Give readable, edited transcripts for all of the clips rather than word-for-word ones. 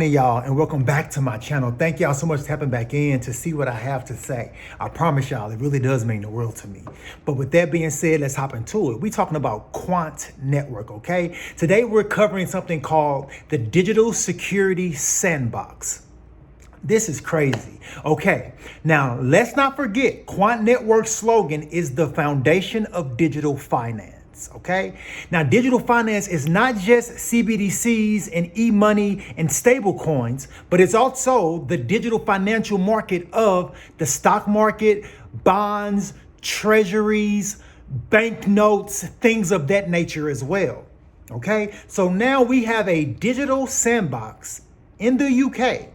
morning, y'all, and welcome back to my channel. Thank y'all so much for tapping back in to see what I have to say. I promise y'all, it really does mean the world to me. But with that being said, let's hop into it. We're talking about Quant Network, okay? Today, we're covering something called the Digital Securities Sandbox. This is crazy. Okay, now let's not forget, Quant Network's slogan is the foundation of digital finance. Okay, now digital finance is not just CBDCs and e-money and stable coins, but it's also the digital financial market of the stock market, bonds, treasuries, banknotes, things of that nature as well. Okay, so now we have a digital sandbox in the UK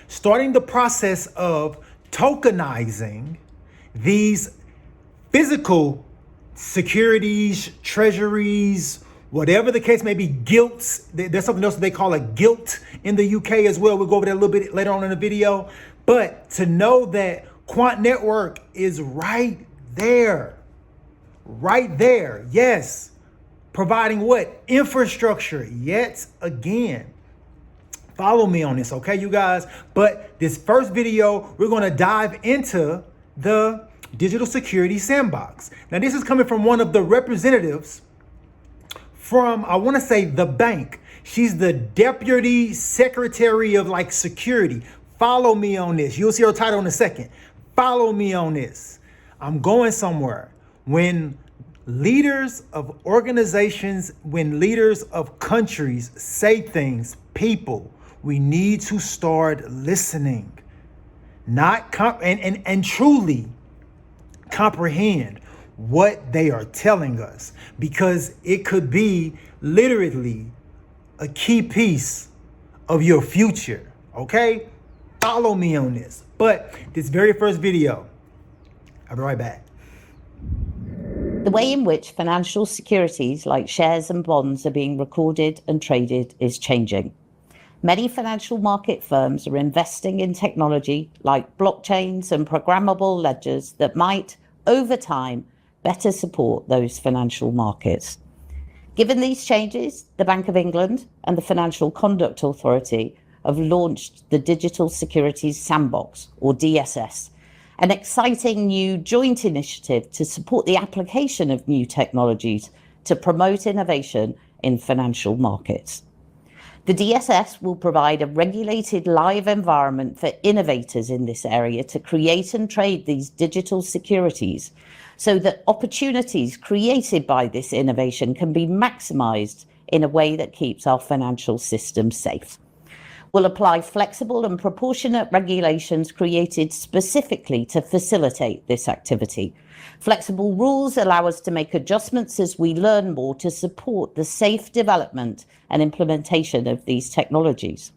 starting the process of tokenizing these physical securities, treasuries, whatever the case may be, gilts. There's something else that they call a gilt in the UK as well. We'll go over that a little bit later on in the video. But to know that Quant Network is right there, yes, providing what? Infrastructure, yet again. Follow me on this, okay, you guys? But this first video, we're gonna dive into the Digital Securities Sandbox. Now, this is coming from one of the representatives from, I want to say, the bank. She's the Deputy Secretary of Security. Follow me on this. You'll see her title in a second. Follow me on this. I'm going somewhere. When leaders of organizations, when leaders of countries say things, people, we need to start listening, and truly comprehend what they are telling us, because it could be literally a key piece of your future. Okay, follow me on this. But this very first video, I'll be right back. The way in which financial securities like shares and bonds are being recorded and traded is changing. Many financial market firms are investing in technology like blockchains and programmable ledgers that might, over time, better support those financial markets. Given these changes, the Bank of England and the Financial Conduct Authority have launched the Digital Securities Sandbox, or DSS, an exciting new joint initiative to support the application of new technologies to promote innovation in financial markets. The DSS will provide a regulated live environment for innovators in this area to create and trade these digital securities so that opportunities created by this innovation can be maximized in a way that keeps our financial system safe. We'll apply flexible and proportionate regulations created specifically to facilitate this activity. Flexible rules allow us to make adjustments as we learn more to support the safe development and implementation of these technologies.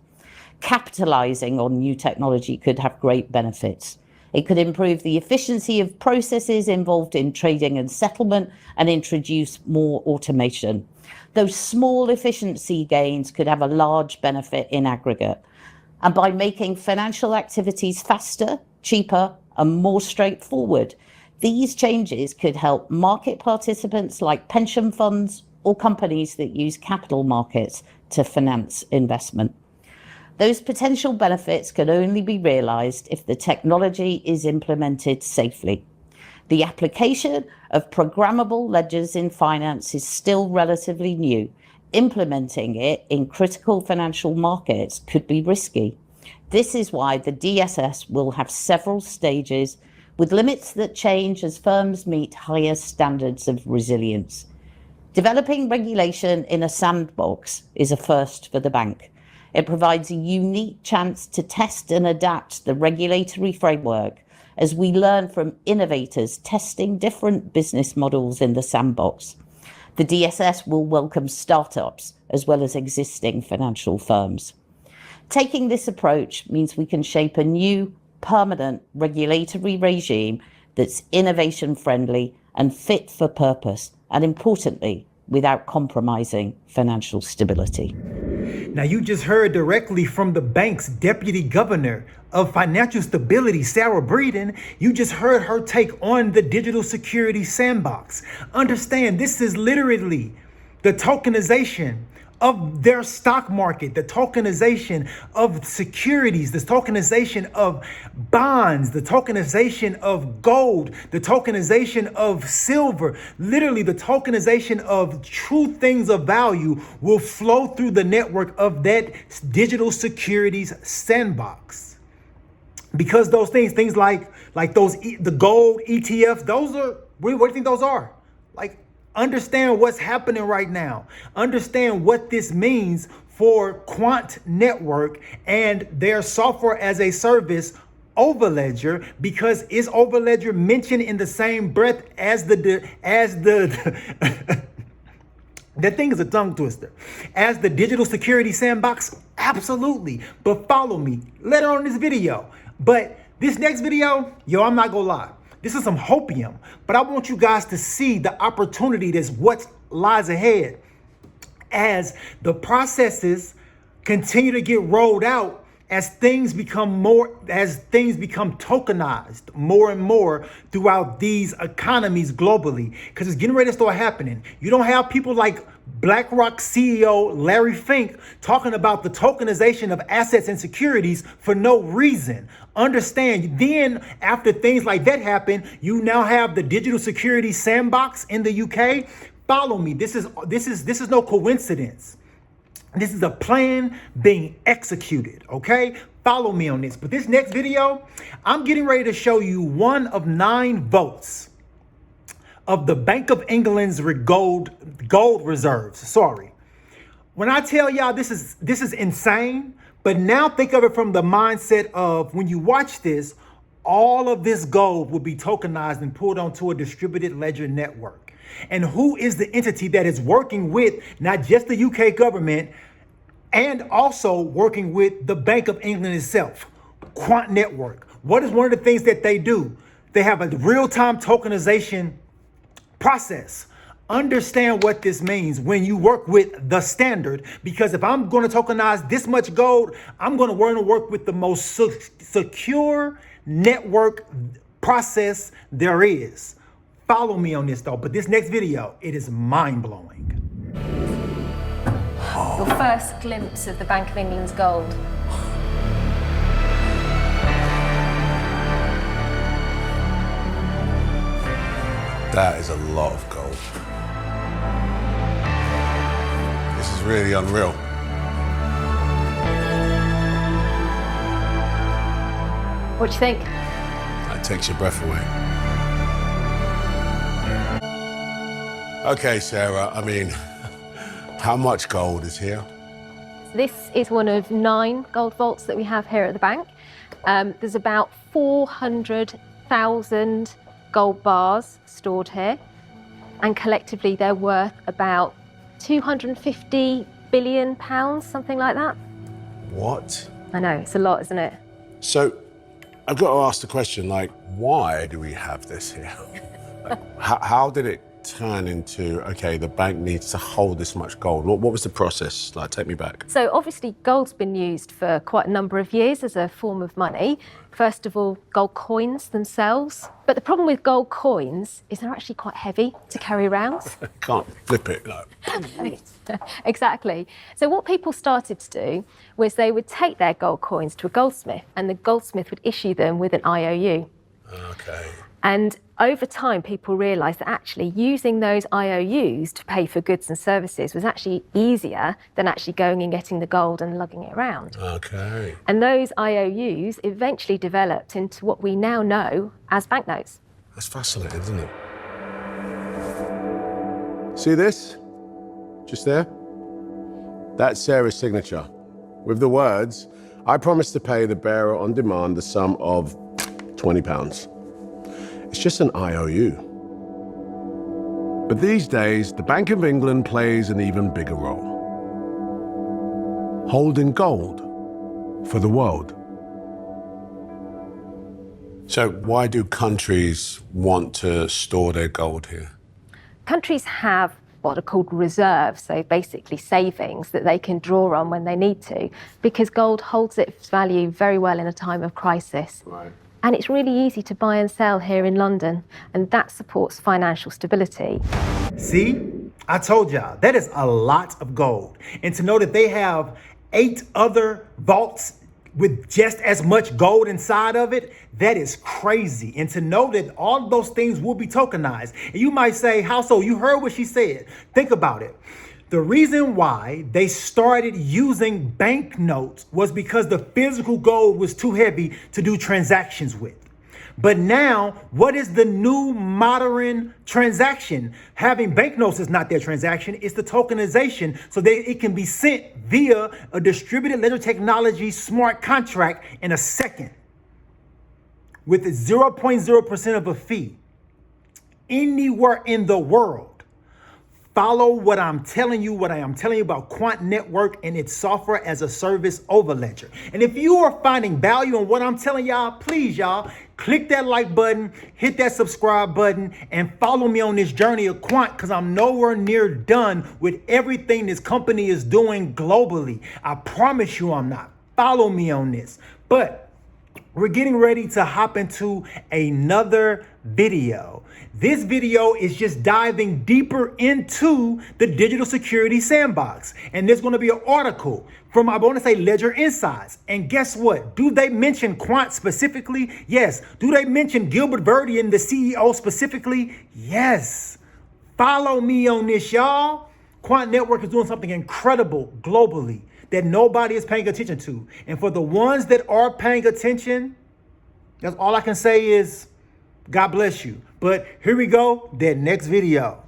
Capitalizing on new technology could have great benefits. It could improve the efficiency of processes involved in trading and settlement and introduce more automation. Those small efficiency gains could have a large benefit in aggregate. And by making financial activities faster, cheaper, and more straightforward, these changes could help market participants like pension funds or companies that use capital markets to finance investment. Those potential benefits can only be realized if the technology is implemented safely. The application of programmable ledgers in finance is still relatively new. Implementing it in critical financial markets could be risky. This is why the DSS will have several stages with limits that change as firms meet higher standards of resilience. Developing regulation in a sandbox is a first for the bank. It provides a unique chance to test and adapt the regulatory framework as we learn from innovators testing different business models in the sandbox. The DSS will welcome startups as well as existing financial firms. Taking this approach means we can shape a new, permanent regulatory regime that's innovation-friendly and fit for purpose, and importantly, without compromising financial stability. Now, you just heard directly from the bank's Deputy Governor of Financial Stability, Sarah Breeden. You just heard her take on the Digital Securities Sandbox. Understand, this is literally the tokenization of their stock market, the tokenization of securities, the tokenization of bonds, the tokenization of gold, the tokenization of silver, literally the tokenization of true things of value will flow through the network of that digital securities sandbox. Because those things like those, the gold ETFs, those are, what do you think those are? Like, understand what's happening right now. Understand what this means for Quant Network and their software as a service, overledger, because is overledger mentioned in the same breath as the that thing is a tongue twister. As the Digital Securities Sandbox? Absolutely. But follow me later on in this video. But this next video, yo, I'm not gonna lie. This is some hopium, but I want you guys to see the opportunity that's what lies ahead as the processes continue to get rolled out, as things become tokenized more and more throughout these economies globally, because it's getting ready to start happening. You don't have people like BlackRock CEO Larry Fink talking about the tokenization of assets and securities for no reason. Understand, then after things like that happen, you now have the Digital Securities Sandbox in the UK. Follow me. This is no coincidence. This is a plan being executed, okay? Follow me on this. But this next video, I'm getting ready to show you one of 9 votes of the Bank of England's gold reserves. Sorry. When I tell y'all this is insane, but now think of it from the mindset of when you watch this, all of this gold will be tokenized and pulled onto a distributed ledger network. And who is the entity that is working with not just the UK government and also working with the Bank of England itself? Quant Network. What is one of the things that they do? They have a real-time tokenization process. Understand what this means when you work with the standard, because if I'm going to tokenize this much gold, I'm going to want to work with the most secure network process there is. Follow me on this though, but this next video, it is mind-blowing. Your first glimpse of the Bank of England's gold. That is a lot of gold. This is really unreal. What do you think? That takes your breath away. Okay, Sarah, I mean, how much gold is here? This is one of 9 gold vaults that we have here at the bank. There's about 400,000 gold bars stored here, and collectively they're worth about £250 billion, something like that. What? I know, it's a lot, isn't it? So, I've got to ask the question, like, why do we have this here? Like, how did it turn into, okay, the bank needs to hold this much gold? What was the process? Like, take me back. So obviously gold's been used for quite a number of years as a form of money. First of all, gold coins themselves. But the problem with gold coins is they're actually quite heavy to carry around. Can't flip it, no. Exactly. So what people started to do was they would take their gold coins to a goldsmith, and the goldsmith would issue them with an IOU. Okay. And over time, people realised that actually using those IOUs to pay for goods and services was actually easier than actually going and getting the gold and lugging it around. Okay. And those IOUs eventually developed into what we now know as banknotes. That's fascinating, isn't it? See this? Just there? That's Sarah's signature, with the words, "I promise to pay the bearer on demand the sum of £20. It's just an IOU. But these days, the Bank of England plays an even bigger role. Holding gold for the world. So why do countries want to store their gold here? Countries have what are called reserves, so basically savings that they can draw on when they need to, because gold holds its value very well in a time of crisis. Right. And it's really easy to buy and sell here in London, and that supports financial stability. See, I told y'all, that is a lot of gold. And to know that they have 8 other vaults with just as much gold inside of it, that is crazy. And to know that all of those things will be tokenized. And you might say, how so? You heard what she said. Think about it. The reason why they started using banknotes was because the physical gold was too heavy to do transactions with. But now, what is the new modern transaction? Having banknotes is not their transaction, it's the tokenization so that it can be sent via a distributed ledger technology smart contract in a second with 0.0% of a fee anywhere in the world. Follow what I'm telling you, what I am telling you about Quant Network and its software as a service overledger. And if you are finding value in what I'm telling y'all, please y'all, click that like button, hit that subscribe button, and follow me on this journey of Quant, because I'm nowhere near done with everything this company is doing globally. I promise you I'm not. Follow me on this. But we're getting ready to hop into another video. This video is just diving deeper into the Digital Securities Sandbox. And there's going to be an article from, I want to say, Ledger Insights. And guess what? Do they mention Quant specifically? Yes. Do they mention Gilbert Breeden, the CEO, specifically? Yes. Follow me on this, y'all. Quant Network is doing something incredible globally that nobody is paying attention to. And for the ones that are paying attention, that's all I can say is God bless you. But here we go, that next video.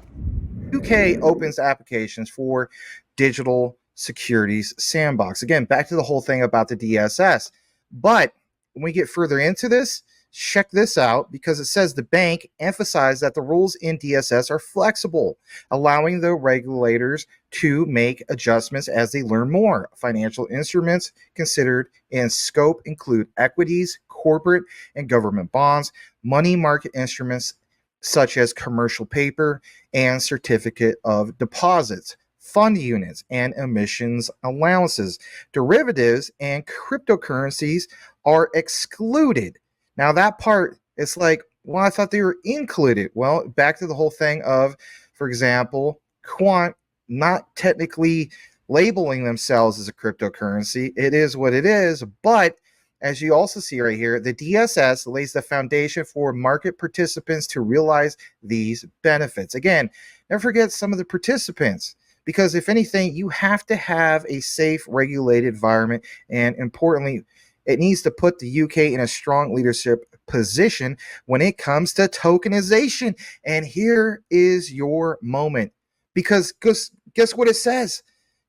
UK opens applications for Digital Securities Sandbox. Again, back to the whole thing about the DSS. But when we get further into this, check this out, because it says the bank emphasized that the rules in DSS are flexible, allowing the regulators to make adjustments as they learn more. Financial instruments considered in scope include equities, corporate and government bonds, money market instruments such as commercial paper and certificate of deposits, fund units and emissions allowances. Derivatives and cryptocurrencies are excluded. Now that part, it's like, well, I thought they were included. Well, back to the whole thing of, for example, Quant not technically labeling themselves as a cryptocurrency. It is what it is, but as you also see right here, the DSS lays the foundation for market participants to realize these benefits. Again, never forget some of the participants, because if anything, you have to have a safe, regulated environment, and importantly, it needs to put the UK in a strong leadership position when it comes to tokenization. And here is your moment, because guess what it says?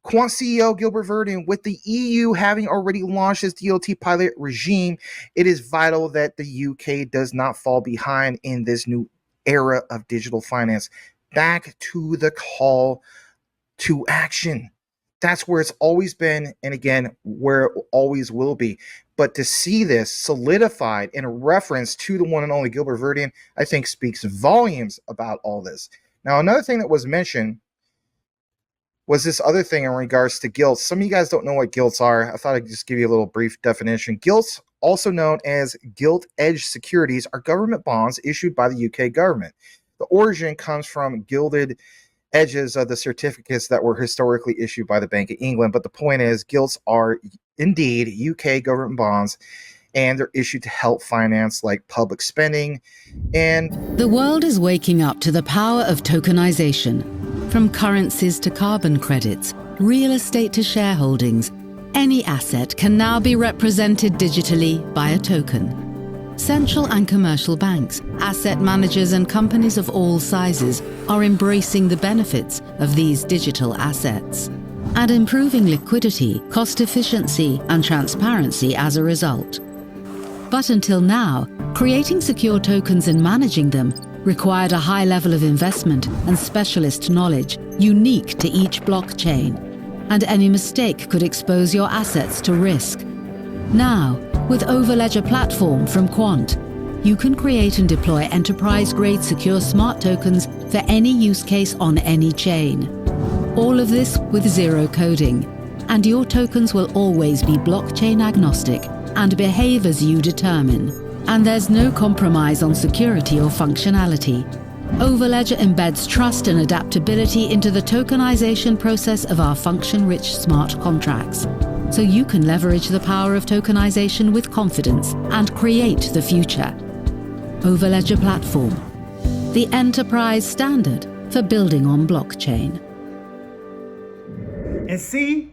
Quant CEO Gilbert Breeden, with the EU having already launched its DOT pilot regime, it is vital that the UK does not fall behind in this new era of digital finance. Back to the call to action. That's where it's always been, and again, where it always will be. But to see this solidified in a reference to the one and only Gilbert Breeden, I think speaks volumes about all this. Now, another thing that was mentioned was this other thing in regards to gilts. Some of you guys don't know what gilts are. I thought I'd just give you a little brief definition. Gilts, also known as gilt-edged securities, are government bonds issued by the UK government. The origin comes from gilded edges of the certificates that were historically issued by the Bank of England. But the point is, gilts are indeed UK government bonds, and they're issued to help finance like public spending. And the world is waking up to the power of tokenization. From currencies to carbon credits, real estate to shareholdings, any asset can now be represented digitally by a token. Central and commercial banks, asset managers and companies of all sizes are embracing the benefits of these digital assets and improving liquidity, cost efficiency and transparency as a result. But until now, creating secure tokens and managing them required a high level of investment and specialist knowledge unique to each blockchain, and any mistake could expose your assets to risk. Now, with overledger platform from Quant, you can create and deploy enterprise-grade secure smart tokens for any use case on any chain. All of this with zero coding, and your tokens will always be blockchain agnostic and behave as you determine. And there's no compromise on security or functionality. Overledger embeds trust and adaptability into the tokenization process of our function-rich smart contracts, so you can leverage the power of tokenization with confidence and create the future. Overledger Platform, the enterprise standard for building on blockchain. And see,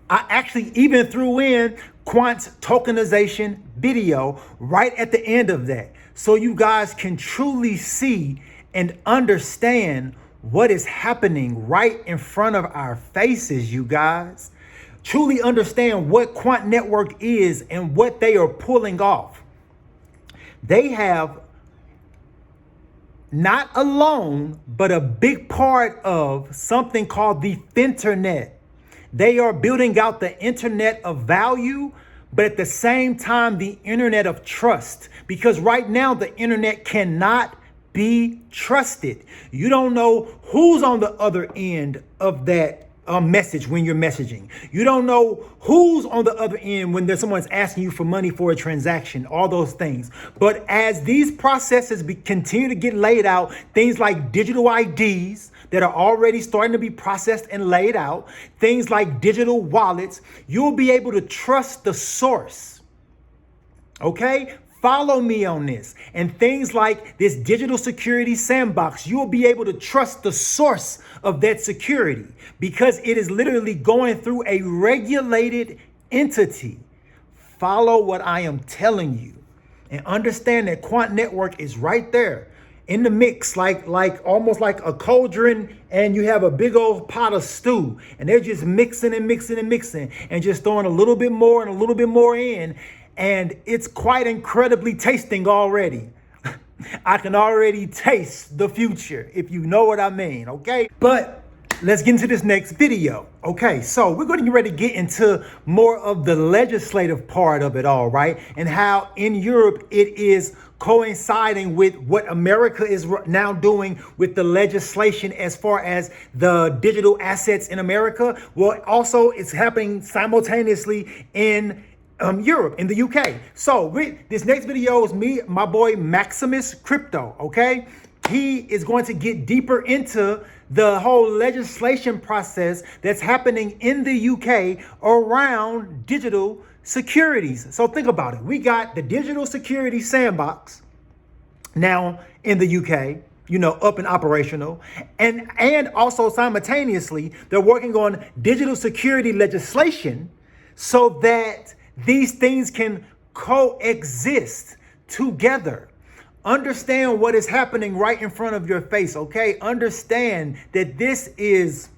I actually even threw in Quant's tokenization video right at the end of that, so you guys can truly see and understand what is happening right in front of our faces, you guys. Truly understand what Quant Network is and what they are pulling off. They have not alone, but a big part of something called the Finternet. They are building out the internet of value, but at the same time, the internet of trust. Because right now, the internet cannot be trusted. You don't know who's on the other end of that message when you're messaging. You don't know who's on the other end when there's someone's asking you for money for a transaction, all those things. But as these processes continue to get laid out, things like digital IDs that are already starting to be processed and laid out, things like digital wallets, you'll be able to trust the source. Okay? Follow me on this. And things like this Digital Securities Sandbox, you'll be able to trust the source of that security because it is literally going through a regulated entity. Follow what I am telling you and understand that Quant Network is right there in the mix, like almost like a cauldron, and you have a big old pot of stew, and they're just mixing and mixing and mixing and just throwing a little bit more and a little bit more in. And it's quite incredibly tasting already. I can already taste the future, if you know what I mean, okay? But let's get into this next video. Okay, so we're going to get ready to get into more of the legislative part of it all, right? And how in Europe it is coinciding with what America is now doing with the legislation as far as the digital assets in America. Well, also it's happening simultaneously in Europe, in the UK. So this next video is me, my boy Maximus Crypto, okay? He is going to get deeper into the whole legislation process that's happening in the UK around digital securities. So think about it. We got the Digital Securities Sandbox now in the UK, you know, up and operational. And also simultaneously, they're working on digital security legislation so that these things can coexist together. Understand what is happening right in front of your face, okay? Understand that this is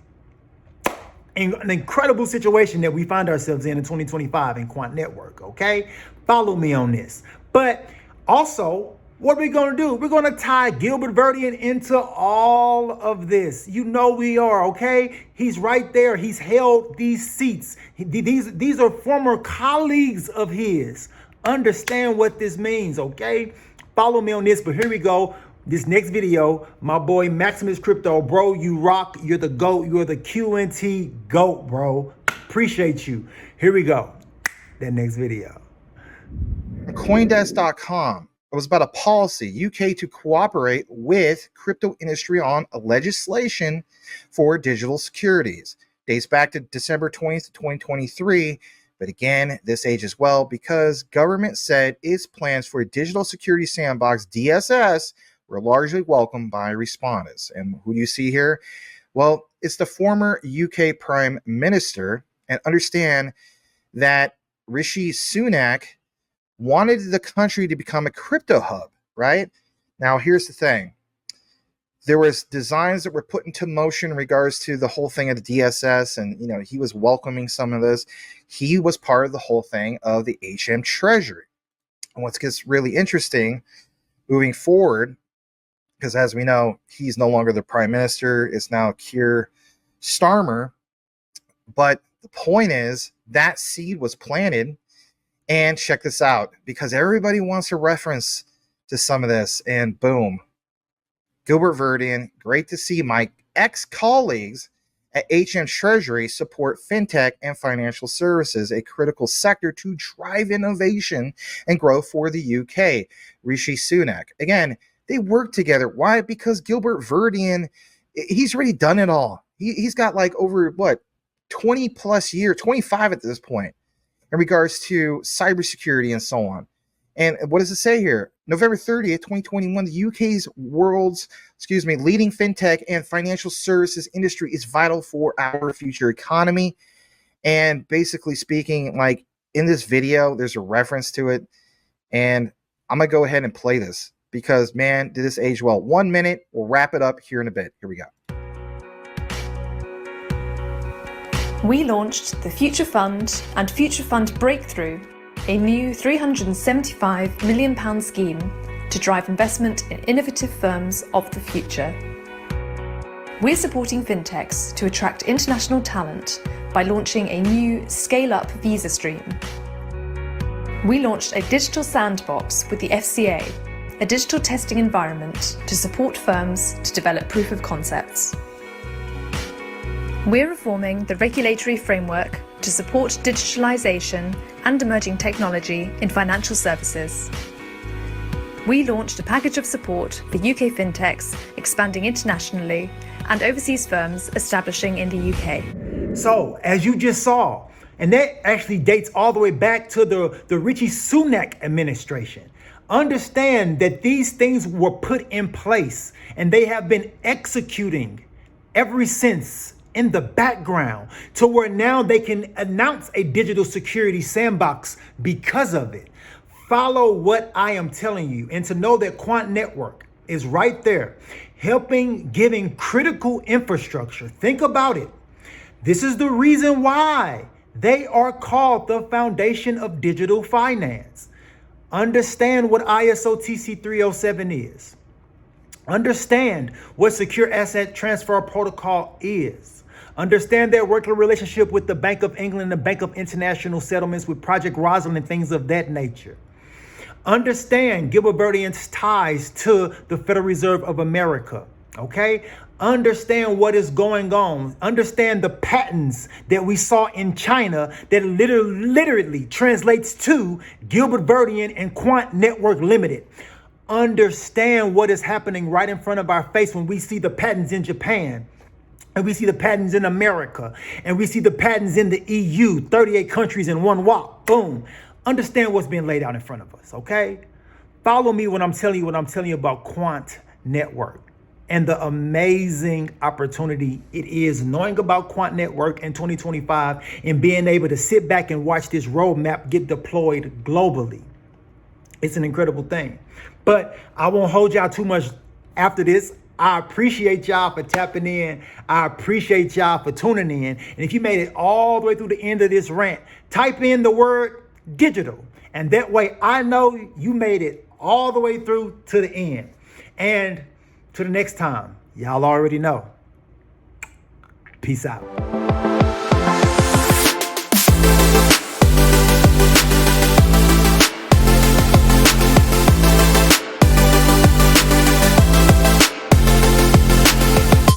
an incredible situation that we find ourselves in 2025 in Quant Network, okay? Follow me on this. But also, what are we going to do? We're going to tie Gilbert Verdian into all of this. You know we are, okay? He's right there. He's held these seats. These are former colleagues of his. Understand what this means, okay? Follow me on this, but here we go. This next video, my boy Maximus Crypto, bro, you rock. You're the GOAT. You're the QNT GOAT, bro. Appreciate you. Here we go. That next video. Coindesk.com. It was about a policy, UK to cooperate with crypto industry on a legislation for digital securities. Dates back to December 20th, 2023. But again, this ages well because government said its plans for a Digital Securities Sandbox, DSS, were largely welcomed by respondents. And who do you see here? Well, it's the former UK Prime Minister. And understand that Rishi Sunak wanted the country to become a crypto hub, right? Now, here's the thing. There was designs that were put into motion in regards to the whole thing of the DSS, and, you know, he was welcoming some of this. He was part of the whole thing of the HM Treasury. And what gets really interesting moving forward, because as we know, he's no longer the prime minister. It's now Keir Starmer. But the point is that seed was planted. And check this out, because everybody wants a reference to some of this, and boom. Gilbert Verdian, great to see my ex-colleagues at HM Treasury support fintech and financial services, a critical sector to drive innovation and growth for the UK. Rishi Sunak. Again, They work together. Why? Because Gilbert Verdian, he's already done it all. He's got like over 20 plus years, 25 at this point, in regards to cybersecurity and so on. And what does it say here? November 30th, 2021, the UK's leading fintech and financial services industry is vital for our future economy. And basically speaking, like in this video, there's a reference to it. And I'm going to go ahead and play this because, man, did this age well. 1 minute. We'll wrap it up here in a bit. Here we go. We launched the Future Fund and Future Fund Breakthrough, a new £375 million scheme to drive investment in innovative firms of the future. We're supporting fintechs to attract international talent by launching a new scale-up visa stream. We launched a Digital Sandbox with the FCA, a digital testing environment to support firms to develop proof of concepts. We're reforming the regulatory framework to support digitalization and emerging technology in financial services. We launched a package of support for UK fintechs expanding internationally and overseas firms establishing in the UK. So, as you just saw, and that actually dates all the way back to the Richie Sunak administration. Understand that these things were put in place and they have been executing ever since in the background to where now they can announce a digital security sandbox because of it. Follow what I am telling you and to know that Quant Network is right there helping, giving critical infrastructure. Think about it. This is the reason why they are called the foundation of digital finance. Understand what ISO TC 307 is. Understand what secure asset transfer protocol is. Understand their working relationship with the Bank of England, the Bank of International Settlements, with Project Rosalind and things of that nature. Understand Gilbert Verdian's ties to the Federal Reserve of America, okay? Understand what is going on. Understand the patents that we saw in China that literally translates to Gilbert Verdian and Quant Network Limited. Understand what is happening right in front of our face when we see the patents in Japan. And we see the patents in America. And we see the patents in the EU, 38 countries in one walk. Boom. Understand what's being laid out in front of us, okay? Follow me when I'm telling you about Quant Network and the amazing opportunity it is knowing about Quant Network in 2025 and being able to sit back and watch this roadmap get deployed globally. It's an incredible thing. But I won't hold y'all too much after this. I appreciate y'all for tapping in. I appreciate y'all for tuning in. And if you made it all the way through the end of this rant, type in the word digital. And that way I know you made it all the way through to the end. And to the next time, y'all already know. Peace out.